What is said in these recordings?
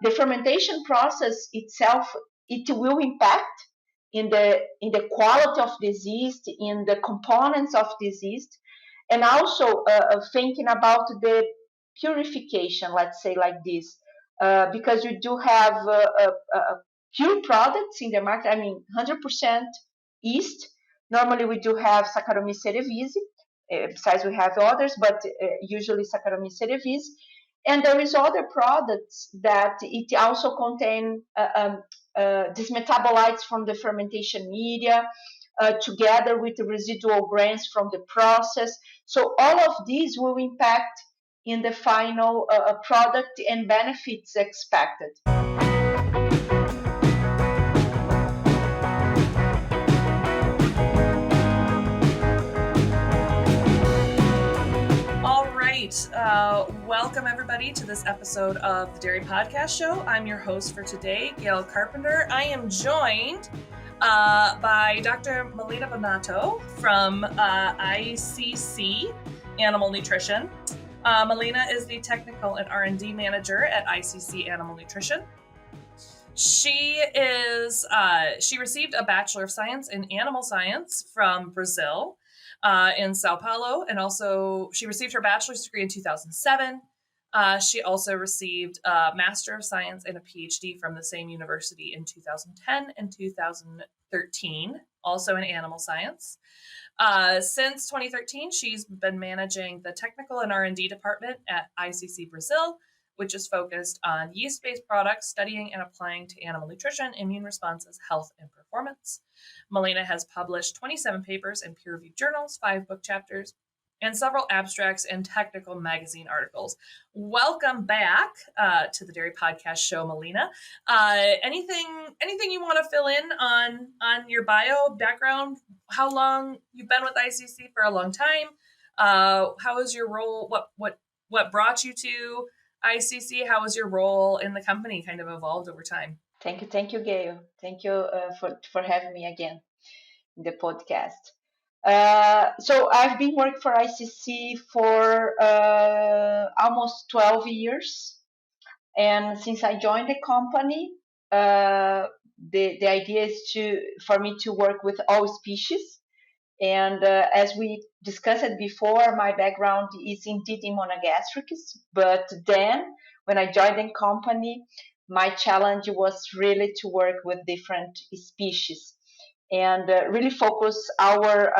The fermentation process itself, it will impact in the quality of this yeast, in the components of this yeast, and also thinking about the purification, let's say like this, because we do have pure products in the market. I mean, 100% yeast. Normally, we do have Saccharomyces cerevisiae. Besides, we have others, but usually Saccharomyces cerevisiae. And there is other products that it also contain these metabolites from the fermentation media, together with the residual grains from the process. So all of these will impact in the final product and benefits expected. Welcome everybody to this episode of the Dairy Podcast Show. I'm your host for today, Gail Carpenter. I am joined by Dr. Melina Bonato from ICC Animal Nutrition. Melina is the Technical and R&D Manager at ICC Animal Nutrition. She received a Bachelor of Science in Animal Science from Brazil in Sao Paulo, and also she received her bachelor's degree in 2007. She also received a Master of Science and a PhD from the same university in 2010 and 2013, also in animal science. Since 2013, she's been managing the Technical and R&D department at ICC Brazil, which is focused on yeast-based products, studying and applying to animal nutrition, immune responses, health, and performance. Melina has published 27 papers in peer-reviewed journals, 5 book chapters, and several abstracts and technical magazine articles. Welcome back to the Dairy Podcast Show, Melina. Anything you want to fill in on your bio, background, how long you've been with ICC? For a long time. How is your role? What brought you to ICC? How has your role in the company kind of evolved over time? Thank you, Gail. Thank you for having me again in the podcast. So I've been working for ICC for almost 12 years, and since I joined the company, the idea is for me to work with all species. And as we discussed before, my background is indeed in monogastrics. But then, when I joined the company, my challenge was really to work with different species and really focus our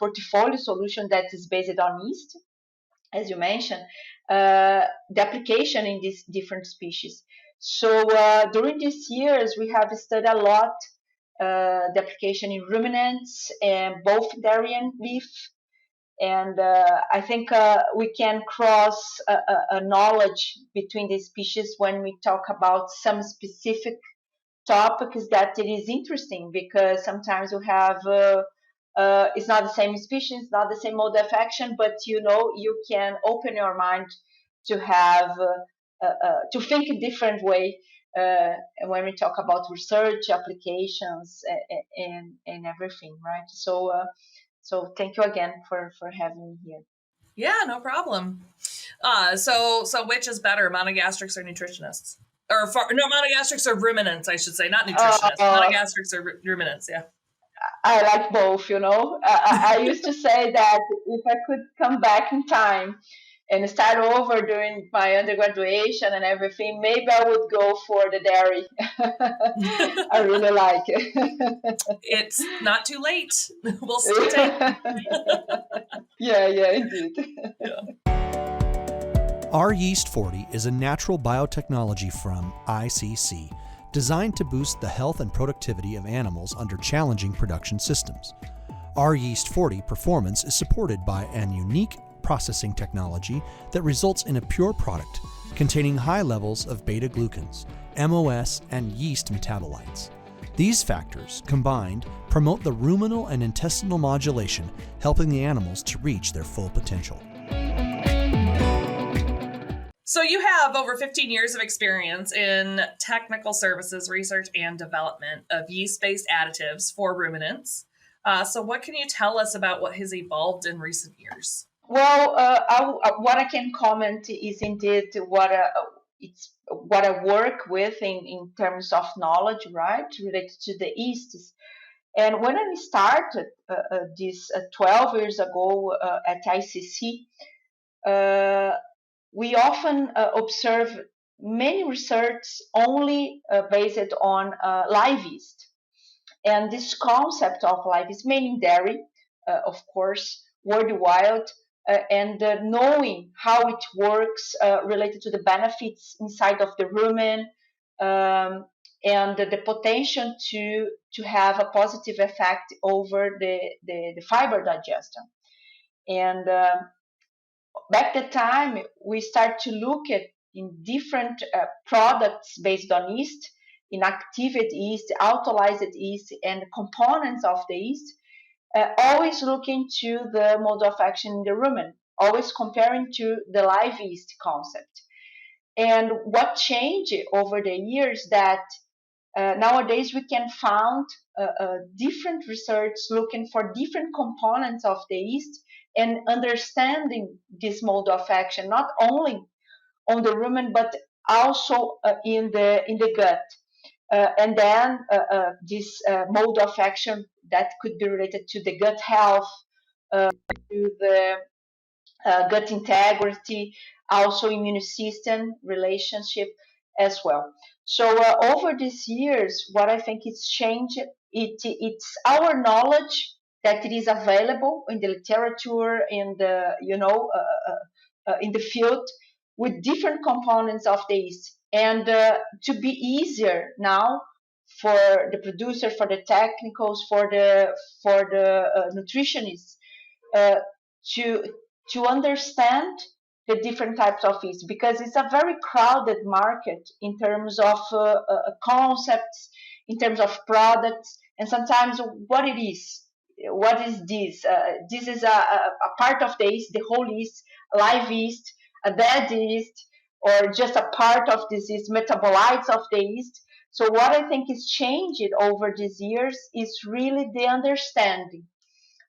portfolio solution that is based on yeast, as you mentioned, the application in these different species. So during these years, we have studied a lot the application in ruminants and both dairy and beef. And I think we can cross a knowledge between the species when we talk about some specific topics that it is interesting, because sometimes we have it's not the same species, not the same mode of action, but you can open your mind to have to think a different way when we talk about research applications and everything, right? So thank you again for having me here. Yeah, no problem. So which is better, monogastrics or nutritionists? Monogastrics or ruminants, I should say, not nutritionists. Monogastrics or ruminants, yeah. I like both, I used to say that if I could come back in time and start over during my undergraduation and everything, maybe I would go for the dairy. I really like it. It's not too late. We'll still take it. Yeah, indeed. Yeah. Yeast-40 is a natural biotechnology from ICC designed to boost the health and productivity of animals under challenging production systems. Yeast-40 performance is supported by an unique processing technology that results in a pure product containing high levels of beta-glucans, MOS, and yeast metabolites. These factors, combined, promote the ruminal and intestinal modulation, helping the animals to reach their full potential. So you have over 15 years of experience in technical services, research, and development of yeast-based additives for ruminants. So what can you tell us about what has evolved in recent years? Well, what I can comment is indeed what it's what I work with in terms of knowledge, right, related to the yeasts. And when I started this 12 years ago at ICC, we often observe many research only based on live yeast. And this concept of live yeast, mainly dairy, of course, worldwide, and knowing how it works related to the benefits inside of the rumen, and the potential to have a positive effect over the fiber digestion. And back the time, we start to look at in different products based on yeast, inactivated yeast, autolyzed yeast, and components of the yeast, always looking to the mode of action in the rumen, always comparing to the live yeast concept. And what changed over the years that nowadays we can find different research looking for different components of the yeast and understanding this mode of action, not only on the rumen but also in the gut. And then this mode of action that could be related to the gut health, to the gut integrity, also immune system relationship as well. So over these years, what I think it's changed, it's our knowledge that it is available in the literature, in the in the field with different components of the yeast, and to be easier now for the producer, for the technicals, for the nutritionists uh, to understand the different types of yeast, because it's a very crowded market in terms of concepts, in terms of products, and sometimes what it is. What is this? This is a part of the yeast, the whole yeast, live yeast, a dead yeast, or just a part of this yeast, metabolites of the yeast. So what I think is changed over these years is really the understanding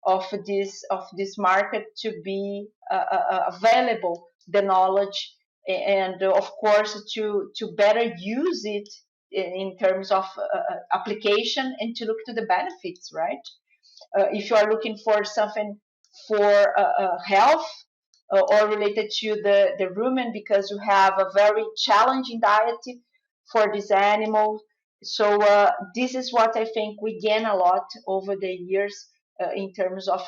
of this market to be available, the knowledge, and of course to better use it in terms of application, and to look to the benefits, right? If you are looking for something for health, or related to the rumen, because you have a very challenging diet for this animal. So this is what I think we gain a lot over the years in terms of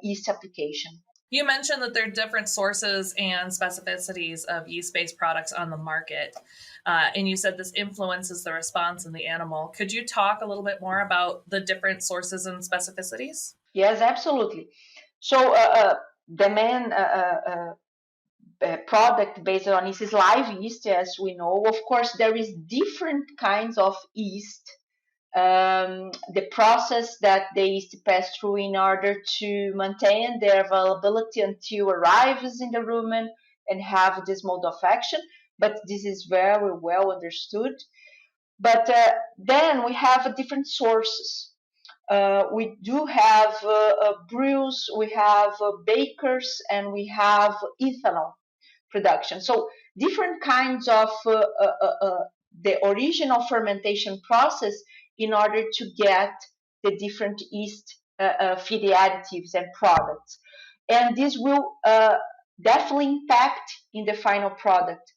yeast application. You mentioned that there are different sources and specificities of yeast-based products on the market. And you said this influences the response in the animal. Could you talk a little bit more about the different sources and specificities? Yes, absolutely. So the main product based on yeast is live yeast, as we know. Of course, there is different kinds of yeast. The process that the yeast pass through in order to maintain their availability until arrives in the rumen and have this mode of action. But this is very well understood. But then we have different sources. We do have brews, we have bakers, and we have ethanol production. So different kinds of the original fermentation process in order to get the different yeast feed additives and products. And this will definitely impact in the final product.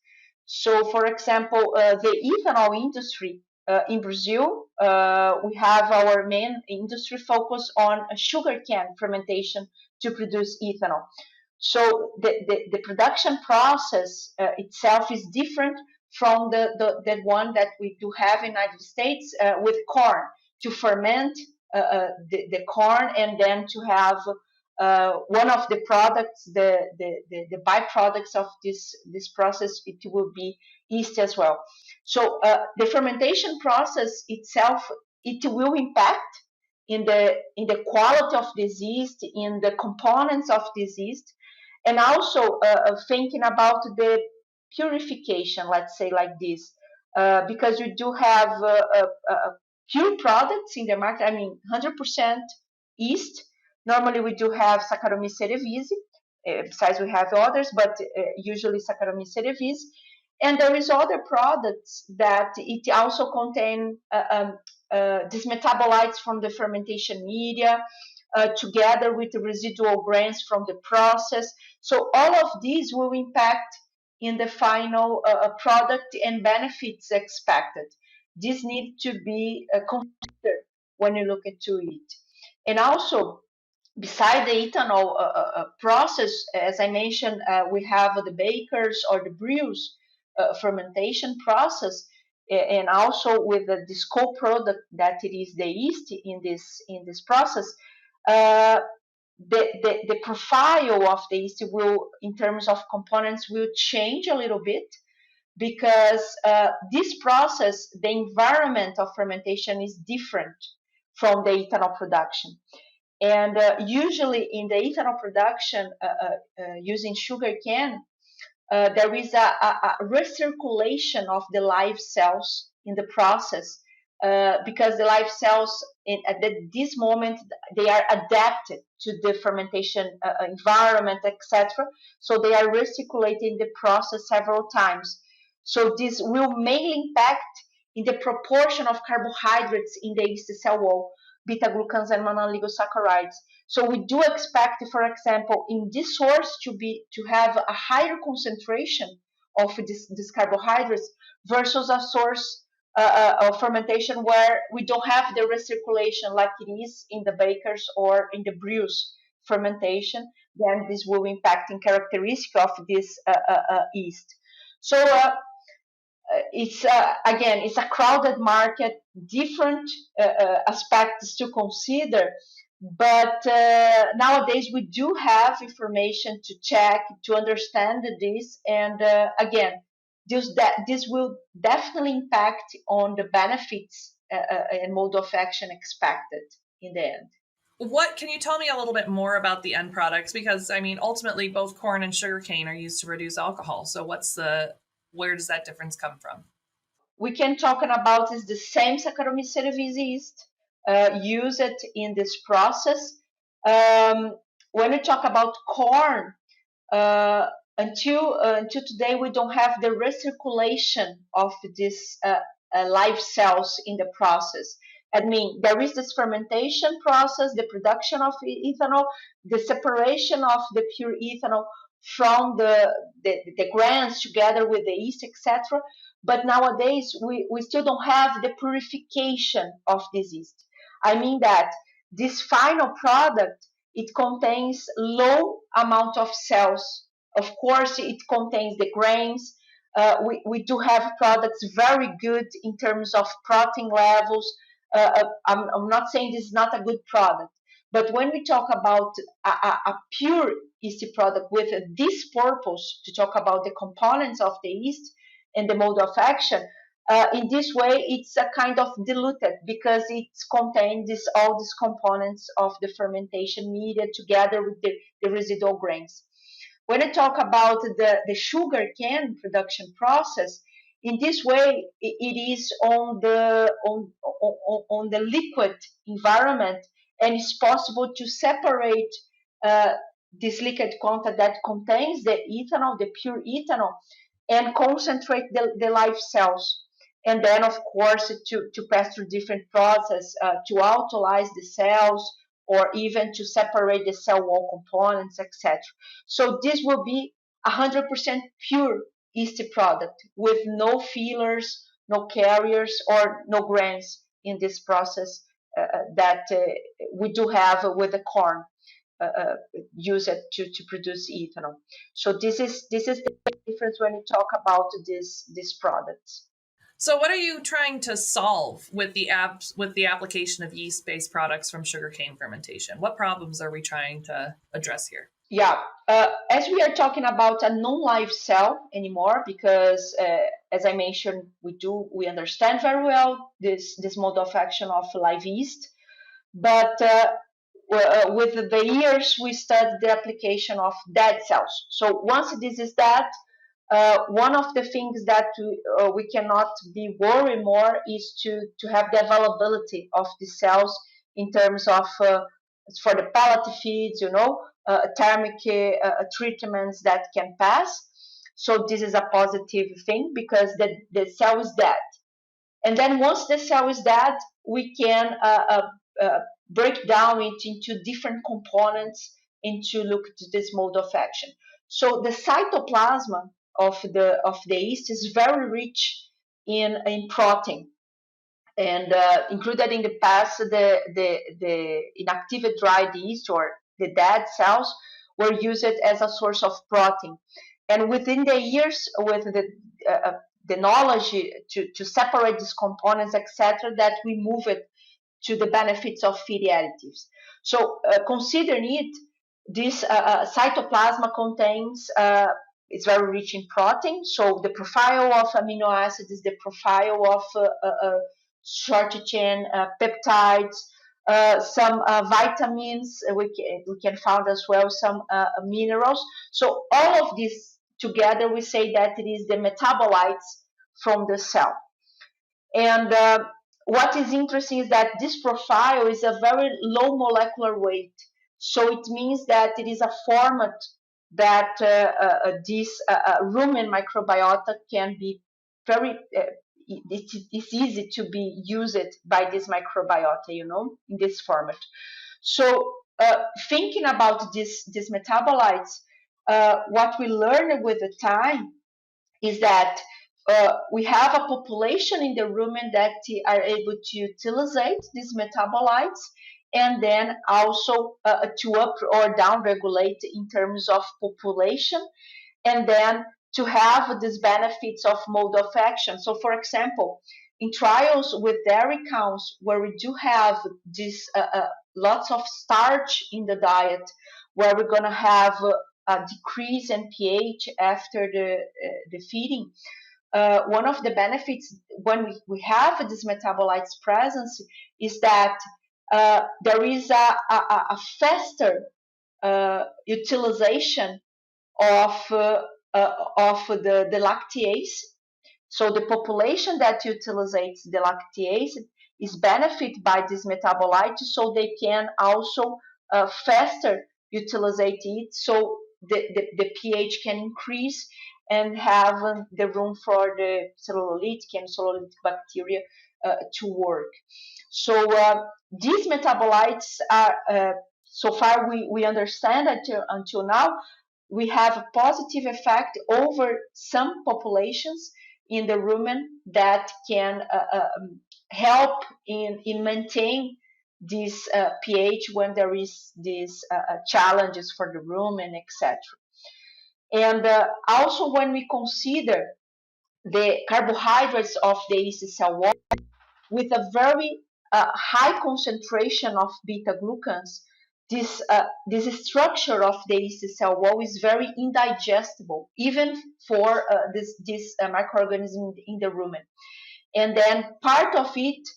So, for example, the ethanol industry in Brazil, we have our main industry focus on sugarcane fermentation to produce ethanol. So the production process itself is different from the one that we do have in the United States with corn, to ferment the corn, and then to have one of the products, the byproducts of this process, it will be yeast as well. So the fermentation process itself, it will impact in the quality of this yeast, in the components of this yeast, and also thinking about the purification, let's say like this, because we do have pure products in the market. I mean, 100% yeast. Normally, we do have Saccharomyces cerevisiae. Besides, we have others, but usually Saccharomyces cerevisiae. And there is other products that it also contain these metabolites from the fermentation media, together with the residual grains from the process. So all of these will impact in the final product and benefits expected. This need to be considered when you look into it. And also, beside the ethanol process, as I mentioned, we have the bakers or the brews fermentation process, and also with this co-product that it is the yeast in this process. Uh, the profile of the yeast will, in terms of components, will change a little bit because this process, the environment of fermentation is different from the ethanol production. And usually in the ethanol production using sugarcane, there is a recirculation of the live cells in the process because the live cells at this moment they are adapted to the fermentation environment, etc. So they are recirculating the process several times. So this will mainly impact in the proportion of carbohydrates in the yeast cell wall, beta-glucans and monoligosaccharides. So we do expect, for example, in this source to have a higher concentration of these carbohydrates versus a source of fermentation where we don't have the recirculation like it is in the bakers or in the brews fermentation. Then this will impact in characteristic of this yeast. So it's again, it's a crowded market, different aspects to consider. But nowadays we do have information to check to understand this, and again, this will definitely impact on the benefits and mode of action expected in the end. What can you tell me a little bit more about the end products? Because I mean, ultimately, both corn and sugarcane are used to produce alcohol. So where does that difference come from? We can talk about is the same Saccharomyces cerevisiae yeast used in this process. When we talk about corn, uh, until today we don't have the recirculation of these live cells in the process. I mean, there is this fermentation process, the production of ethanol, the separation of the pure ethanol from the grains together with the yeast, etc. But nowadays, we still don't have the purification of this yeast. I mean that this final product, it contains low amount of cells. Of course, it contains the grains. We do have products very good in terms of protein levels. I'm not saying this is not a good product, but when we talk about a pure yeast product with this purpose to talk about the components of the yeast and the mode of action, in this way it's a kind of diluted because it contains all these components of the fermentation media together with the residual grains. When I talk about the sugar cane production process, in this way it is on the liquid environment, and it's possible to separate uh, this liquid content that contains the ethanol, the pure ethanol, and concentrate the live cells. And then, of course, to pass through different process to autolyze the cells or even to separate the cell wall components, etc. So this will be 100% pure yeast product with no fillers, no carriers, or no grains in this process that we do have with the corn use it to produce ethanol. So this is the difference when you talk about these products. So, what are you trying to solve with the application of yeast-based products from sugarcane fermentation? What problems are we trying to address here? Yeah, as we are talking about a non-live cell anymore, because as I mentioned, we understand very well this mode of action of live yeast, but with the years we studied the application of dead cells. So once this is that, one of the things that we cannot be worried more is to have the availability of the cells in terms of for the pellet feeds, thermic treatments that can pass. So this is a positive thing because the cell is dead. And then once the cell is dead, we can break down it into different components and to look at this mode of action. So the cytoplasm of the yeast is very rich in protein, and included in the past the inactive dried yeast or the dead cells were used as a source of protein. And within the years, with the knowledge to separate these components, etc., that we move it to the benefits of feed additives. So considering it, this cytoplasma contains it's very rich in protein. So the profile of amino acids is the profile of short chain peptides, some vitamins. We can find as well some minerals. So all of this together, we say that it is the metabolites from the cell. And what is interesting is that this profile is a very low molecular weight. So it means that it is a format that this rumen microbiota can be very, it's easy to be used by this microbiota, in this format. So thinking about these metabolites, what we learn with the time is that we have a population in the rumen that are able to utilize these metabolites, and then also to up or down regulate in terms of population, and then to have these benefits of mode of action. So, for example, in trials with dairy cows, where we do have this lots of starch in the diet, where we're going to have a decrease in pH after the feeding. One of the benefits when we have this metabolites presence is that there is a faster utilization of the lactase. So the population that utilizes the lactase is benefited by this metabolite, so they can also faster utilize it, so the pH can increase and have the room for the cellulolytic and cellulolytic bacteria to work. So these metabolites are, so far we understand until now, we have a positive effect over some populations in the rumen that can help in maintain this pH when there is these challenges for the rumen, etc. And also when we consider the carbohydrates of the yeast cell wall with a very high concentration of beta-glucans, this structure of the yeast cell wall is very indigestible, even for this microorganism in the rumen. And then part of it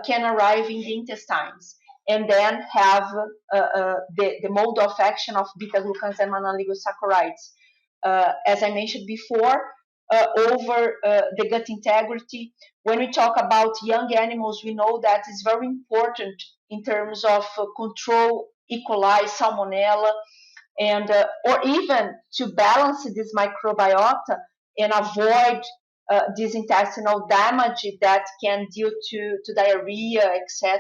can arrive in the intestines, and then have the mode of action of beta-glucans and monoligosaccharides. As I mentioned before, over the gut integrity. When we talk about young animals, we know that it's very important in terms of control E. coli, salmonella, and or even to balance this microbiota and avoid this intestinal damage that can due to diarrhea, etc.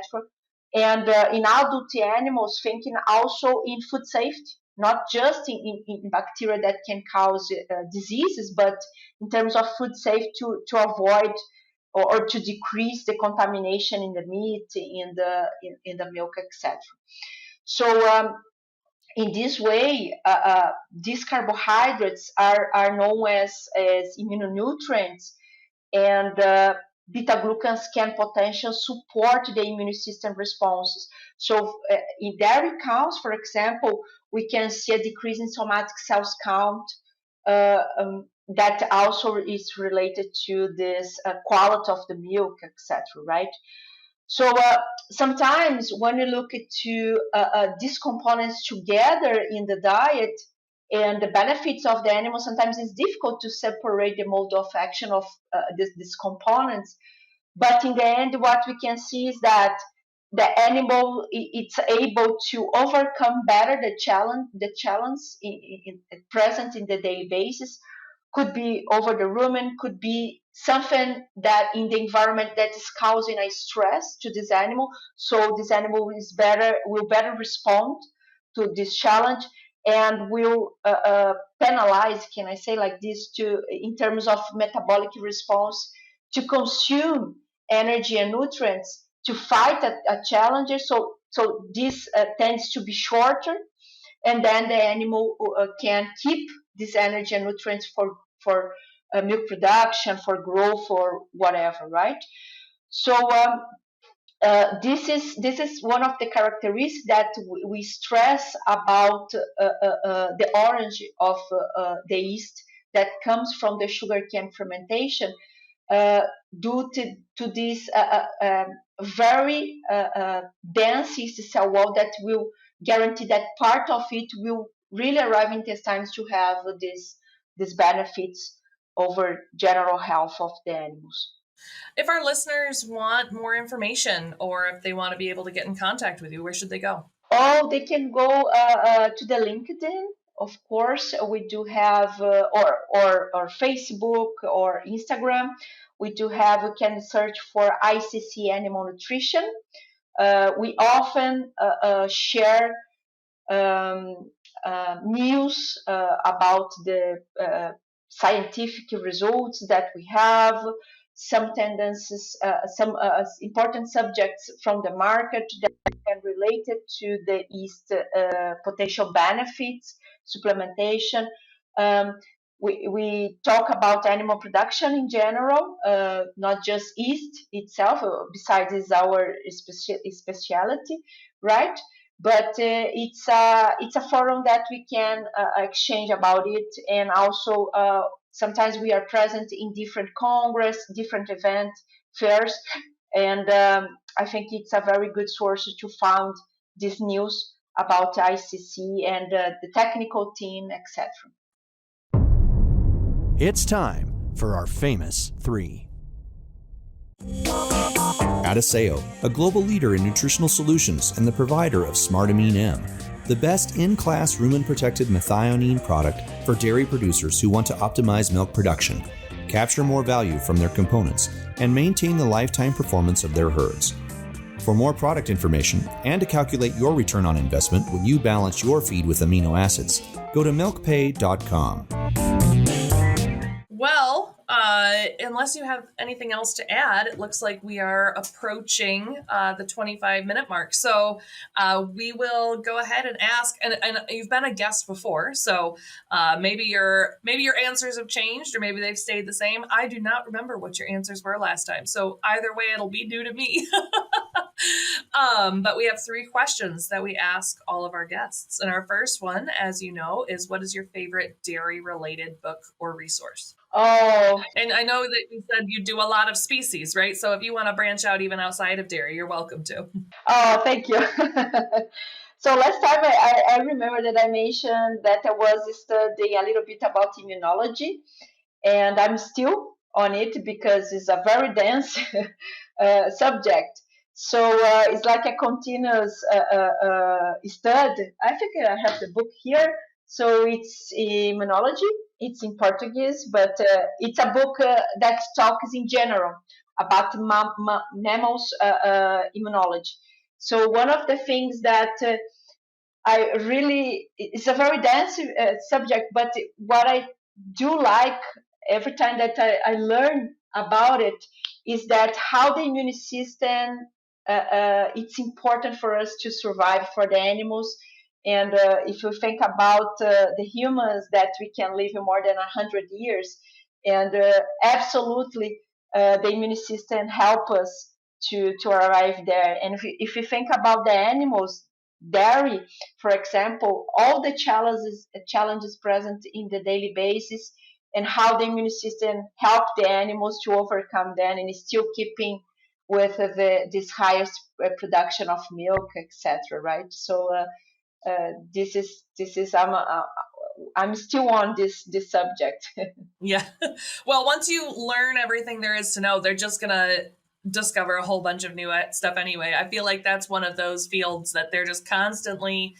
And in adult animals, thinking also in food safety, not just in bacteria that can cause diseases, but in terms of food safety to avoid or to decrease the contamination in the meat, in the milk, etc. So in this way, these carbohydrates are known as immunonutrients, and beta-glucans can potentially support the immune system responses. So in dairy cows, for example, we can see a decrease in somatic cells count that also is related to this quality of the milk, etc., right? So sometimes when you look at these components together in the diet and the benefits of the animal, sometimes it's difficult to separate the mode of action of these components. But in the end, what we can see is that the animal it's able to overcome better the challenge present in the daily basis could be over the rumen, could be something that in the environment that is causing a stress to this animal. So this animal will better respond to this challenge and will penalize, can I say like this, in terms of metabolic response to consume energy and nutrients to fight a challenger. So this tends to be shorter, and then the animal can keep this energy and nutrients for milk production, for growth, or whatever, right? So this is one of the characteristics that we stress about the origin of the yeast that comes from the sugarcane fermentation, uh, due to this very dense yeast cell wall that will guarantee that part of it will really arrive in intestines to have these benefits over general health of the animals. If our listeners want more information or if they want to be able to get in contact with you, where should they go? Oh, they can go to the LinkedIn. Of course, we do have or Facebook or Instagram. We can search for ICC Animal Nutrition. We often share news about the scientific results that we have, some tendencies, some important subjects from the market that can relate it to the yeast potential benefits, supplementation. Um, we talk about animal production in general, not just yeast itself, besides is our specialty, right? But it's a forum that we can exchange about it, and also sometimes we are present in different congress, different event fairs, and I think it's a very good source to find this news about ICC and the technical team, etc. It's time for our famous three. Adiseo, a global leader in nutritional solutions and the provider of Smartamine M, the best in-class rumen-protected methionine product for dairy producers who want to optimize milk production, capture more value from their components, and maintain the lifetime performance of their herds. For more product information and to calculate your return on investment when you balance your feed with amino acids, go to milkpay.com. Well, unless you have anything else to add, it looks like we are approaching the 25-minute mark. So we will go ahead and ask, and you've been a guest before, so maybe your answers have changed or maybe they've stayed the same. I do not remember what your answers were last time. So either way, it'll be new to me. But we have 3 questions that we ask all of our guests. And our first one, as you know, is what is your favorite dairy-related book or resource? Oh, And I know that you said you do a lot of species, right? So if you want to branch out even outside of dairy, you're welcome to. oh, thank you. So last time I remember that I mentioned that I was studying a little bit about immunology, and I'm still on it because it's a very dense subject. So it's like a continuous study. I think I have the book here. So it's immunology. It's in Portuguese, but it's a book that talks in general about mammals immunology. So one of the things that it's a very dense subject, but what I do like every time that I learn about it is that how the immune system, it's important for us to survive for the animals. And if you think about the humans, that we can live more than 100 years, and absolutely the immune system help us to arrive there. And if you think about the animals, dairy, for example, all the challenges present in the daily basis, and how the immune system help the animals to overcome them and still keeping with this highest production of milk, etc. Right? So this is I'm still on this subject. Yeah. Well, once you learn everything there is to know, they're just going to discover a whole bunch of new stuff anyway. I feel like that's one of those fields that they're just constantly,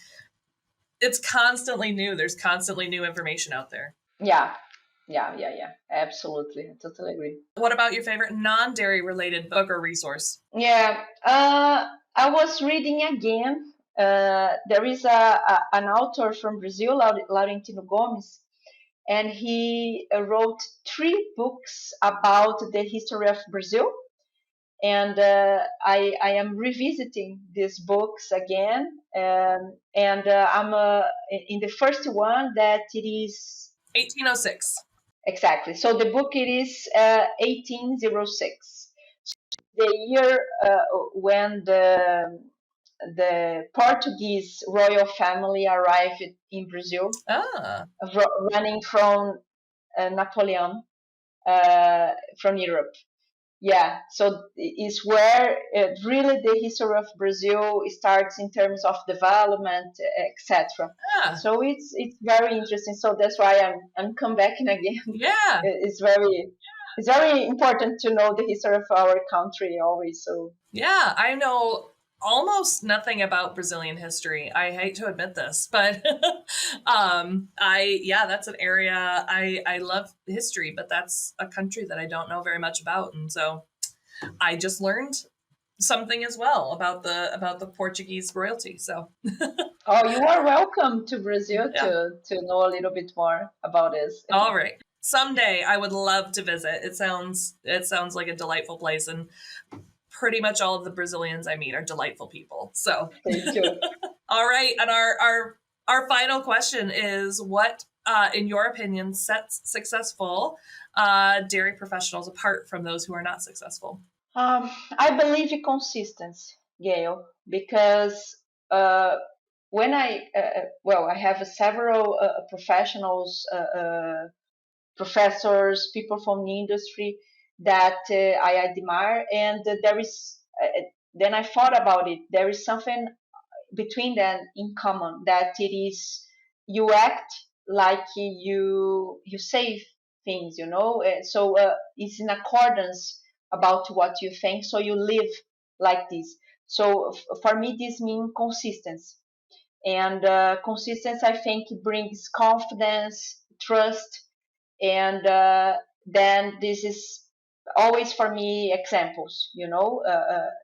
it's constantly new. There's constantly new information out there. Yeah. Yeah. Absolutely. I totally agree. What about your favorite non-dairy related book or resource? Yeah. I was reading again. There is an author from Brazil, Laurentino Gomes, and he wrote 3 books about the history of Brazil. And I am revisiting these books again. And I'm in the first one that it is 1806. exactly. So the book it is 1806, the year when the Portuguese royal family arrived in Brazil, running from Napoleon from Europe. Yeah, so it's where really the history of Brazil starts in terms of development, etc. Yeah. So it's very interesting. So that's why I'm come back again. Yeah. It's very important to know the history of our country always. So yeah, I know almost nothing about Brazilian history. I hate to admit this, but that's an area I love history, but that's a country that I don't know very much about, and so I just learned something as well about the Portuguese royalty. So oh, you are welcome to Brazil Yeah. to know a little bit more about this. All right. Someday I would love to visit. It sounds like a delightful place, and pretty much all of the Brazilians I meet are delightful people. So Thank you. All right, and our final question is, what in your opinion sets successful dairy professionals apart from those who are not successful? I believe in consistency, Gail, because when I have several professionals, professors, people from the industry that I admire, and there is. Then I thought about it. There is something between them in common, that it is you act like you say things, so it's in accordance about what you think, so you live like this. So for me this means consistency, and consistency I think brings confidence, trust, and then this is always for me examples,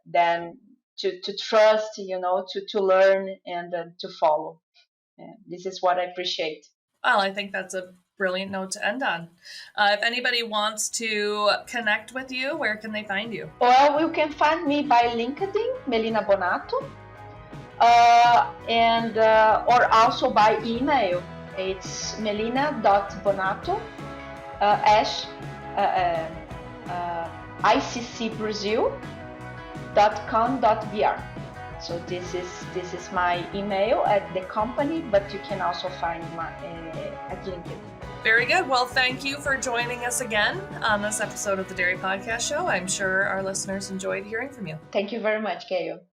then to trust, to learn, and to follow. This is what I appreciate. Well, I think that's a brilliant note to end on. If anybody wants to connect with you, where can they find you? Well, you can find me by LinkedIn, Melina Bonato, and or also by email. It's melina.bonato iccbrazil.com.br. So this is my email at the company, but you can also find my at LinkedIn. Very good. Well, thank you for joining us again on this episode of the Dairy Podcast Show. I'm sure our listeners enjoyed hearing from you. Thank you very much, Gail.